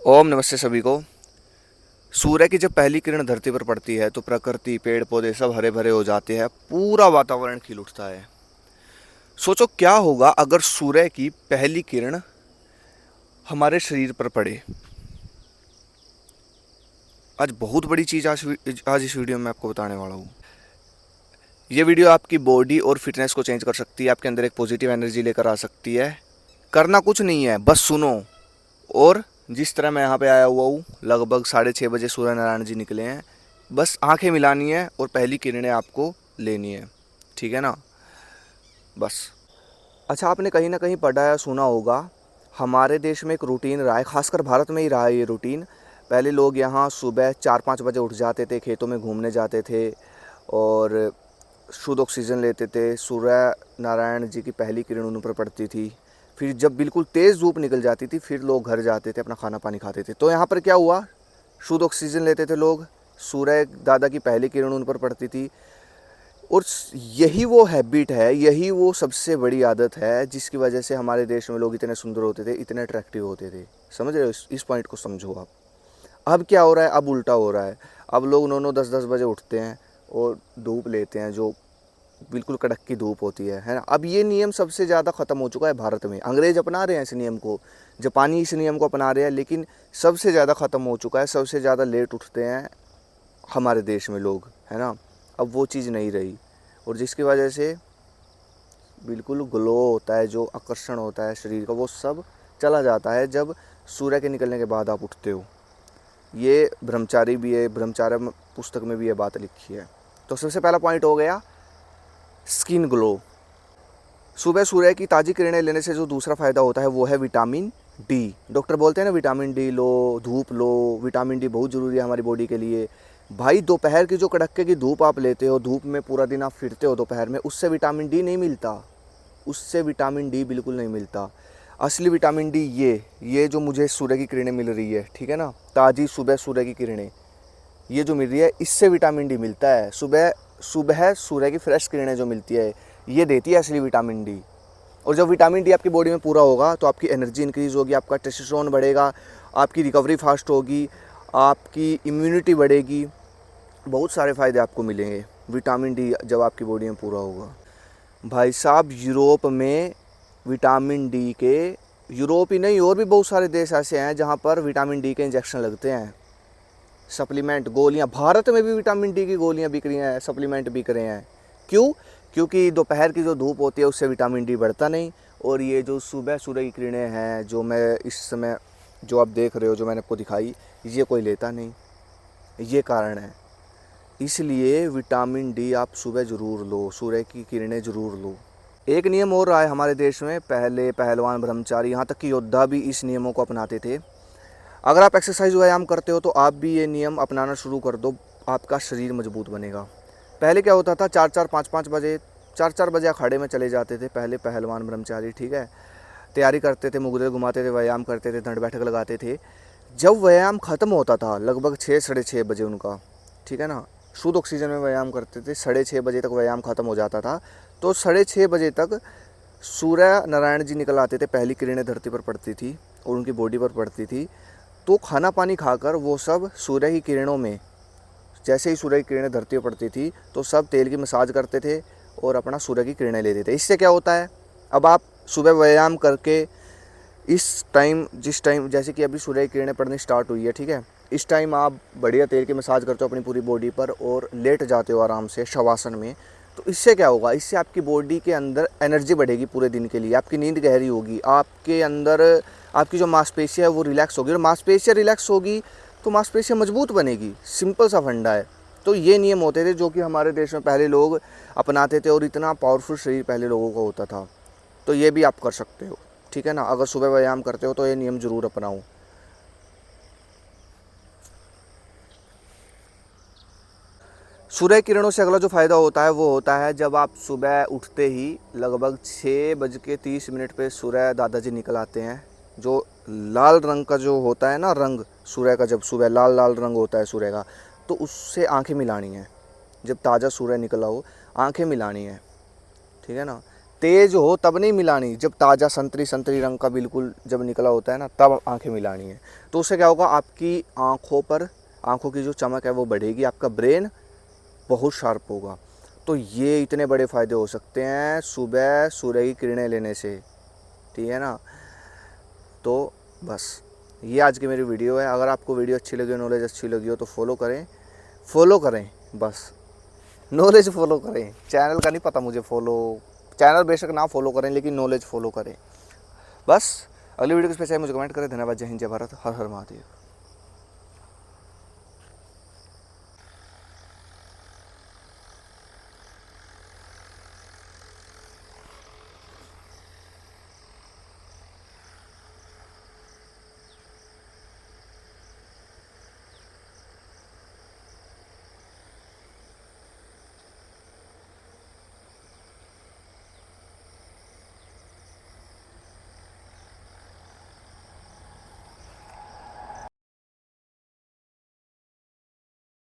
ओम नमस्ते सभी को। सूर्य की जब पहली किरण धरती पर पड़ती है तो प्रकृति, पेड़ पौधे सब हरे भरे हो जाते हैं, पूरा वातावरण खिल उठता है। सोचो क्या होगा अगर सूर्य की पहली किरण हमारे शरीर पर पड़े। आज बहुत बड़ी चीज़ आज इस वीडियो में आपको बताने वाला हूँ। ये वीडियो आपकी बॉडी और फिटनेस को चेंज कर सकती है, आपके अंदर एक पॉजिटिव एनर्जी लेकर आ सकती है। करना कुछ नहीं है, बस सुनो। और जिस तरह मैं यहाँ पे आया हुआ हूँ, लगभग 6:30 बजे सूर्य नारायण जी निकले हैं। बस आंखें मिलानी है और पहली किरणें आपको लेनी है, ठीक है ना। बस। अच्छा, आपने कहीं ना कहीं पढ़ा या सुना होगा, हमारे देश में एक रूटीन रहा है, खासकर भारत में ही रहा है ये रूटीन। पहले लोग यहाँ सुबह 4-5 बजे उठ जाते थे, खेतों में घूमने जाते थे और शुद्ध ऑक्सीजन लेते थे। सूर्य नारायण जी की पहली किरण उन पर पड़ती थी। फिर जब बिल्कुल तेज़ धूप निकल जाती थी, फिर लोग घर जाते थे, अपना खाना पानी खाते थे। तो यहाँ पर क्या हुआ, शुद्ध ऑक्सीजन लेते थे लोग, सूर्य दादा की पहली किरण उन पर पड़ती थी। और यही वो हैबिट है, यही वो सबसे बड़ी आदत है जिसकी वजह से हमारे देश में लोग इतने सुंदर होते थे, इतने अट्रैक्टिव होते थे। समझ रहे हो, इस पॉइंट को समझो आप। अब क्या हो रहा है, अब उल्टा हो रहा है। अब लोग 9-9 10-10 बजे उठते हैं और धूप लेते हैं, जो बिल्कुल कड़क की धूप होती है ना। अब ये नियम सबसे ज़्यादा ख़त्म हो चुका है भारत में। अंग्रेज अपना रहे हैं इस नियम को, जापानी इस नियम को अपना रहे हैं, लेकिन सबसे ज़्यादा ख़त्म हो चुका है। सबसे ज़्यादा लेट उठते हैं हमारे देश में लोग, है ना। अब वो चीज़ नहीं रही, और जिसकी वजह से बिल्कुल ग्लो होता है, जो आकर्षण होता है शरीर का, वो सब चला जाता है जब सूर्य के निकलने के बाद आप उठते हो। ये ब्रह्मचारी भी है, ब्रह्मचार्य पुस्तक में भी ये बात लिखी है। तो सबसे पहला पॉइंट हो गया स्किन ग्लो। सुबह सूर्य की ताज़ी किरणें लेने से जो दूसरा फ़ायदा होता है वो है विटामिन डी। डॉक्टर बोलते हैं ना, विटामिन डी लो, धूप लो। विटामिन डी बहुत ज़रूरी है हमारी बॉडी के लिए। भाई दोपहर की जो कड़के की धूप आप लेते हो, धूप में पूरा दिन आप फिरते हो दोपहर में, उससे विटामिन डी नहीं मिलता। उससे विटामिन डी बिल्कुल नहीं मिलता। असली विटामिन डी ये जो मुझे सूर्य की किरणें मिल रही है, ठीक है ना, ताज़ी सुबह सूर्य की किरणें, ये जो मिल रही है, इससे विटामिन डी मिलता है। सुबह सुबह सूर्य की फ्रेश किरणें जो मिलती है, ये देती है असली विटामिन डी। और जब विटामिन डी आपकी बॉडी में पूरा होगा तो आपकी एनर्जी इंक्रीज़ होगी, आपका टेस्टोस्टेरोन बढ़ेगा, आपकी रिकवरी फास्ट होगी, आपकी इम्यूनिटी बढ़ेगी। बहुत सारे फ़ायदे आपको मिलेंगे विटामिन डी जब आपकी बॉडी में पूरा होगा। भाई साहब, यूरोप में विटामिन डी के, यूरोप ही नहीं और भी बहुत सारे देश ऐसे हैं जहाँ पर विटामिन डी के इंजेक्शन लगते हैं। सप्लीमेंट, गोलियां, भारत में भी विटामिन डी की गोलियां बिक रही हैं, सप्लीमेंट बिक रहे हैं। क्यों? क्योंकि दोपहर की जो धूप होती है उससे विटामिन डी बढ़ता नहीं, और ये जो सुबह सूर्य की किरणें हैं जो मैं इस समय, जो आप देख रहे हो, जो मैंने आपको दिखाई, ये कोई लेता नहीं। ये कारण है। इसलिए विटामिन डी आप सुबह ज़रूर लो, सूर्य की किरणें ज़रूर लो। एक नियम और रहा है हमारे देश में, पहले पहलवान, ब्रह्मचारी, यहाँ तक कि योद्धा भी इस नियमों को अपनाते थे। अगर आप एक्सरसाइज व्यायाम करते हो तो आप भी ये नियम अपनाना शुरू कर दो, आपका शरीर मजबूत बनेगा। पहले क्या होता था, 4-4 5-5 बजे, 4-4 बजे अखाड़े में चले जाते थे पहले पहलवान ब्रह्मचारी, ठीक है। तैयारी करते थे, मुगदे घुमाते थे, व्यायाम करते थे, दंड बैठक लगाते थे। जब व्यायाम ख़त्म होता था लगभग 6-6:30 बजे उनका, ठीक है ना, शुद्ध ऑक्सीजन में व्यायाम करते थे, 6:30 बजे तक व्यायाम ख़त्म हो जाता था। तो 6:30 बजे तक सूर्य नारायण जी निकल आते थे, पहली किरणें धरती पर पड़ती थी और उनकी बॉडी पर पड़ती थी। तो खाना पानी खाकर वो सब सूर्य की किरणों में, जैसे ही सूर्य की किरणें धरती पर पड़ती थी तो सब तेल की मसाज करते थे और अपना सूर्य की किरणें लेते थे। इससे क्या होता है, अब आप सुबह व्यायाम करके इस टाइम, जिस टाइम जैसे कि अभी सूर्य की किरणें पड़नी स्टार्ट हुई है, ठीक है, इस टाइम आप बढ़िया तेल की मसाज करते हो अपनी पूरी बॉडी पर और लेट जाते हो आराम से शवासन में। तो इससे क्या होगा, इससे आपकी बॉडी के अंदर एनर्जी बढ़ेगी पूरे दिन के लिए, आपकी नींद गहरी होगी, आपके अंदर आपकी जो मांसपेशियाँ है वो रिलैक्स होगी, और मांसपेशियाँ रिलैक्स होगी तो मांसपेशियाँ मजबूत बनेगी। सिंपल सा फंडा है। तो ये नियम होते थे जो कि हमारे देश में पहले लोग अपनाते थे, और इतना पावरफुल शरीर पहले लोगों का होता था। तो ये भी आप कर सकते हो, ठीक है ना। अगर सुबह व्यायाम करते हो तो ये नियम ज़रूर अपनाओ। सूर्य किरणों से अगला जो फ़ायदा होता है वो होता है जब आप सुबह उठते ही लगभग 6:30 पे सूर्य दादाजी निकल आते हैं। जो लाल रंग का जो होता है ना रंग सूर्य का, जब सुबह लाल लाल रंग होता है सूर्य का, तो उससे आंखें मिलानी है। जब ताज़ा सूर्य निकला हो, आंखें मिलानी है, ठीक है ना। तेज हो तब नहीं मिलानी, जब ताज़ा संतरी संतरी रंग का बिल्कुल जब निकला होता है ना, तब आंखें मिलानी है। तो उससे क्या होगा, आपकी आंखों की जो चमक है वो बढ़ेगी, आपका ब्रेन बहुत शार्प होगा। तो ये इतने बड़े फ़ायदे हो सकते हैं सुबह सूर्य की किरणें लेने से, ठीक है ना। तो बस ये आज की मेरी वीडियो है। अगर आपको वीडियो अच्छी लगी हो, नॉलेज अच्छी लगी हो, तो फॉलो करें बस, नॉलेज फॉलो करें। चैनल का नहीं पता मुझे, चैनल बेशक ना फॉलो करें, लेकिन नॉलेज फॉलो करें बस। अगली वीडियो किस पे चाहिए मुझे कमेंट करें। धन्यवाद। जय हिंद, जय भारत, हर हर महादेव।